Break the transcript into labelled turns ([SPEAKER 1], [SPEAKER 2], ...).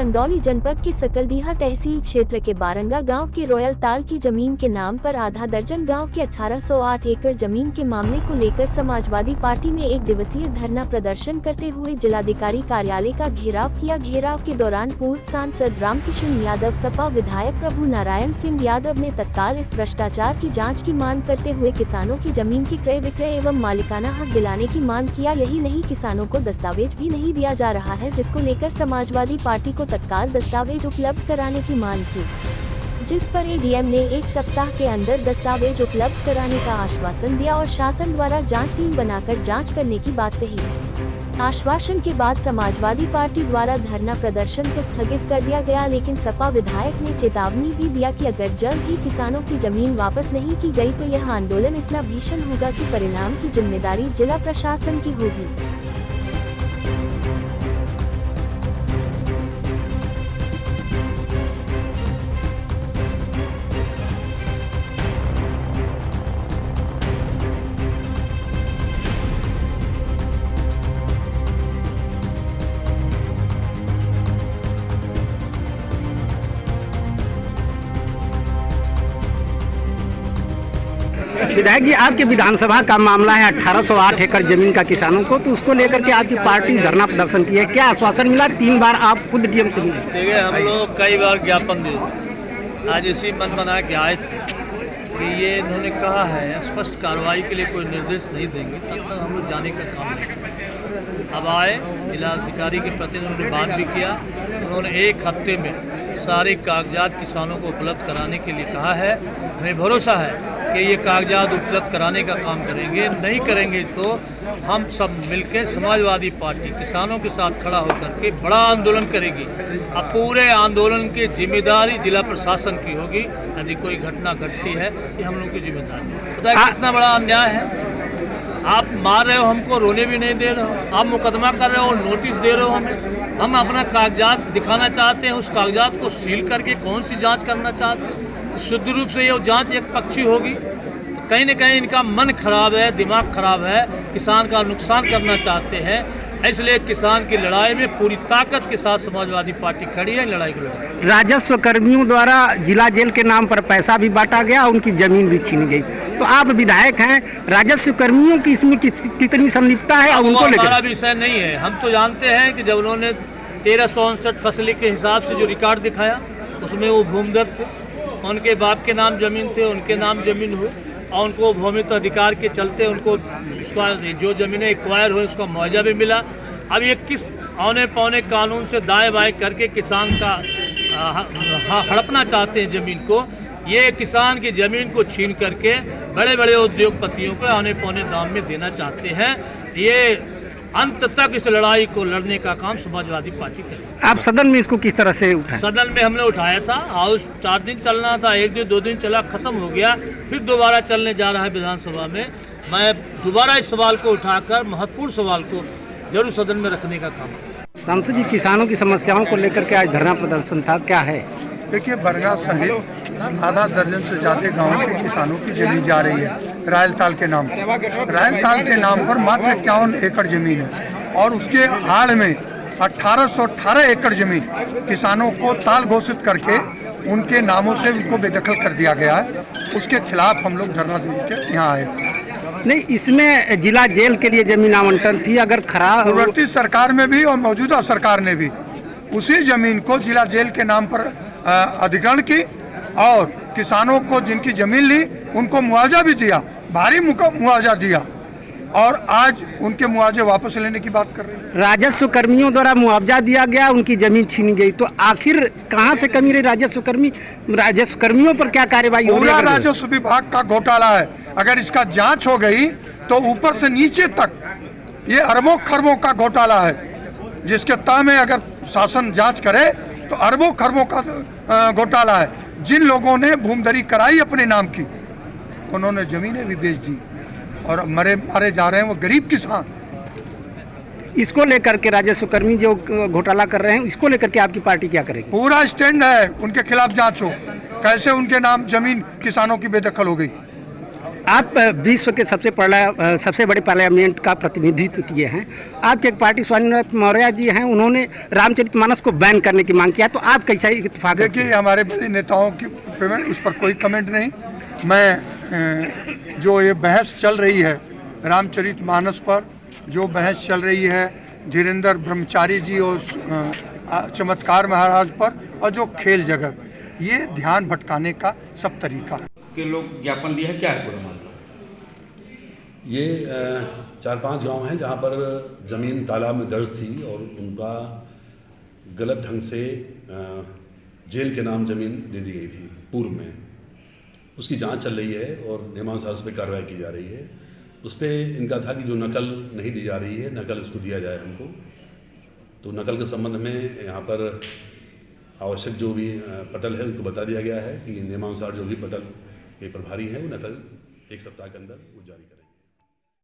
[SPEAKER 1] चंदौली जनपद के सकलडीहा तहसील क्षेत्र के बारंगा गांव के रॉयल ताल की जमीन के नाम पर आधा दर्जन गांव के 1808 एकड़ जमीन के मामले को लेकर समाजवादी पार्टी ने एक दिवसीय धरना प्रदर्शन करते हुए जिलाधिकारी कार्यालय का घेराव किया। घेराव के दौरान पूर्व सांसद रामकिशन यादव, सपा विधायक प्रभु नारायण सिंह यादव ने तत्काल इस भ्रष्टाचार की जाँच की मांग करते हुए किसानों की जमीन की क्रय विक्रय एवं मालिकाना हक दिलाने की मांग किया। यही नहीं, किसानों को दस्तावेज भी नहीं दिया जा रहा है, जिसको लेकर समाजवादी पार्टी को तत्काल दस्तावेज उपलब्ध कराने की मांग की, जिस पर एडीएम ने एक सप्ताह के अंदर दस्तावेज उपलब्ध कराने का आश्वासन दिया और शासन द्वारा जांच टीम बनाकर जांच करने की बात कही। आश्वासन के बाद समाजवादी पार्टी द्वारा धरना प्रदर्शन को स्थगित कर दिया गया, लेकिन सपा विधायक ने चेतावनी भी दिया कि अगर जल्द ही किसानों की जमीन वापस नहीं की गई तो यह आंदोलन इतना भीषण होगा कि परिणाम की जिम्मेदारी जिला प्रशासन की होगी।
[SPEAKER 2] विधायक जी, आपके विधानसभा का मामला है 1808 एकड़ जमीन का किसानों को, तो उसको लेकर के आपकी पार्टी धरना प्रदर्शन की है। क्या आश्वासन मिला? 3 बार आप खुद डीएम से मिले।
[SPEAKER 3] देखिए, हम लोग कई बार ज्ञापन दिए, आज इसी मन बना के आए थे कि ये इन्होंने कहा है स्पष्ट कार्रवाई के लिए कोई निर्देश नहीं देंगे, तब तक हम लोग जाने का काम नहीं। अब आए, जिलाधिकारी के प्रति उन्होंने बात भी किया। उन्होंने 1 हफ्ते में सारे कागजात किसानों को उपलब्ध कराने के लिए कहा है। हमें भरोसा है कि ये कागजात उपलब्ध कराने का काम करेंगे। नहीं करेंगे तो हम सब मिलकर समाजवादी पार्टी किसानों के साथ खड़ा होकर के बड़ा आंदोलन करेगी। अब पूरे आंदोलन की जिम्मेदारी जिला प्रशासन की होगी। यदि कोई घटना घटती है, ये हम लोग की जिम्मेदारी। पता है कितना बड़ा अन्याय है? आप मार रहे हो हमको, रोने भी नहीं दे रहे हो, आप मुकदमा कर रहे हो, नोटिस दे रहे हो हमें। हम अपना कागजात दिखाना चाहते हैं, उस कागजात को सील करके कौन सी जांच करना चाहते हैं? तो शुद्ध रूप से ये जांच एक पक्षी होगी। तो कहीं न कहीं इनका मन खराब है, दिमाग खराब है, किसान का नुकसान करना चाहते हैं। इसलिए किसान की लड़ाई में पूरी ताकत के साथ समाजवादी पार्टी खड़ी है। लड़ाई को लड़ाई।
[SPEAKER 2] राजस्व कर्मियों द्वारा जिला जेल के नाम पर पैसा भी बांटा गया, उनकी जमीन भी छीनी गई। तो आप विधायक हैं, राजस्व कर्मियों की इसमें कितनी संलिप्तता है और उनको लेकर?
[SPEAKER 3] हमारा विषय नहीं है। हम तो जानते हैं कि जब उन्होंने 1359 फसली के हिसाब से जो रिकॉर्ड दिखाया, उसमें वो भूमिदर थे, उनके बाप के नाम जमीन थे, उनके नाम जमीन हुई और उनको भूमि अधिकार के चलते उनको उसका जो ज़मीनें एक्वायर हुई उसका मुआवजा भी मिला। अब ये किस औने पौने कानून से दाएं बाएं करके किसान का हड़पना चाहते हैं ज़मीन को। ये किसान की ज़मीन को छीन करके बड़े बड़े उद्योगपतियों को औने पौने दाम में देना चाहते हैं। ये अंत तक इस लड़ाई को लड़ने का काम समाजवादी पार्टी करेगी।
[SPEAKER 2] आप सदन में इसको किस तरह से उठाए?
[SPEAKER 3] सदन में हमने उठाया था। हाउस 4 दिन चलना था, 1 दिन 2 दिन चला, खत्म हो गया, फिर दोबारा चलने जा रहा है विधानसभा में। मैं दोबारा इस सवाल को उठाकर महत्वपूर्ण सवाल को जरूर सदन में रखने का काम।
[SPEAKER 2] सांसद जी, किसानों की समस्याओं को लेकर के आज धरना प्रदर्शन था, क्या है?
[SPEAKER 4] देखिए, बरगा सहित आधा दर्जन से ज़्यादा गाँव के किसानों की जमीन जा रही है रॉयल ताल के नाम पर। रॉयल ताल के नाम पर मात्र 51 एकड़ जमीन है और उसके आड़ में 1818 एकड़ जमीन किसानों को ताल घोषित करके उनके नामों से उनको बेदखल कर दिया गया है। उसके खिलाफ हम लोग धरना दे के यहाँ आए।
[SPEAKER 2] नहीं, इसमें जिला जेल के लिए जमीन आवंटन थी, अगर खराब
[SPEAKER 4] पूर्ववर्ती सरकार में भी और मौजूदा सरकार ने भी उसी जमीन को जिला जेल के नाम पर अधिग्रहण की और किसानों को जिनकी जमीन ली उनको मुआवजा भी दिया, भारी मुआवजा दिया और आज उनके मुआवजे वापस लेने की बात कर रहे हैं।
[SPEAKER 2] राजस्व कर्मियों द्वारा मुआवजा दिया गया, उनकी जमीन छीनी गई, तो आखिर कहां से कमी रही? राजस्व कर्मियों पर क्या कार्रवाई हो रही है?
[SPEAKER 4] पूरा राजस्व विभाग का घोटाला है। अगर इसका जांच हो गई तो ऊपर से नीचे तक ये अरबों खरबों का घोटाला है, जिसके तह में अगर शासन जांच करे तो अरबों खरबों का घोटाला है। जिन लोगों ने भूमधरी कराई अपने नाम की, उन्होंने जमीनें भी बेच दी और मारे जा रहे हैं वो गरीब किसान।
[SPEAKER 2] इसको लेकर के राजस्व कर्मी जो घोटाला कर रहे हैं, इसको लेकर के आपकी पार्टी क्या करेगी?
[SPEAKER 4] पूरा स्टैंड है, उनके खिलाफ जांच हो, कैसे उनके नाम जमीन किसानों की बेदखल हो गई।
[SPEAKER 2] आप विश्व के सबसे बड़े पार्लियामेंट का प्रतिनिधित्व किए हैं। आपके एक पार्टी स्वामीनाथन मौर्य जी हैं, उन्होंने रामचरितमानस को बैन करने की मांग किया, तो आप कैसा इत्तेफाक?
[SPEAKER 4] देखिए, हमारे बड़े नेताओं की पेमेंट, उस पर कोई कमेंट नहीं। मैं जो ये बहस चल रही है रामचरितमानस पर, जो बहस चल रही है धीरेन्द्र ब्रह्मचारी जी और चमत्कार महाराज पर, और जो खेल जगत, ये ध्यान भटकाने का सब तरीका है
[SPEAKER 5] के लोग ज्ञापन दिया है। क्या है पूरा मामला?
[SPEAKER 6] ये 4-5 गांव हैं जहां पर ज़मीन तालाब में दर्ज थी और उनका गलत ढंग से जेल के नाम ज़मीन दे दी गई थी पूर्व में। उसकी जांच चल रही है और नियमानुसार उस पर कार्रवाई की जा रही है। उस पर इनका था कि जो नकल नहीं दी जा रही है, नकल उसको दिया जाए हमको। तो नकल के संबंध में यहाँ पर आवश्यक जो भी पटल है उनको बता दिया गया है कि नियमानुसार जो भी पटल के प्रभारी हैं वो नकल 1 सप्ताह के अंदर वो जारी करें।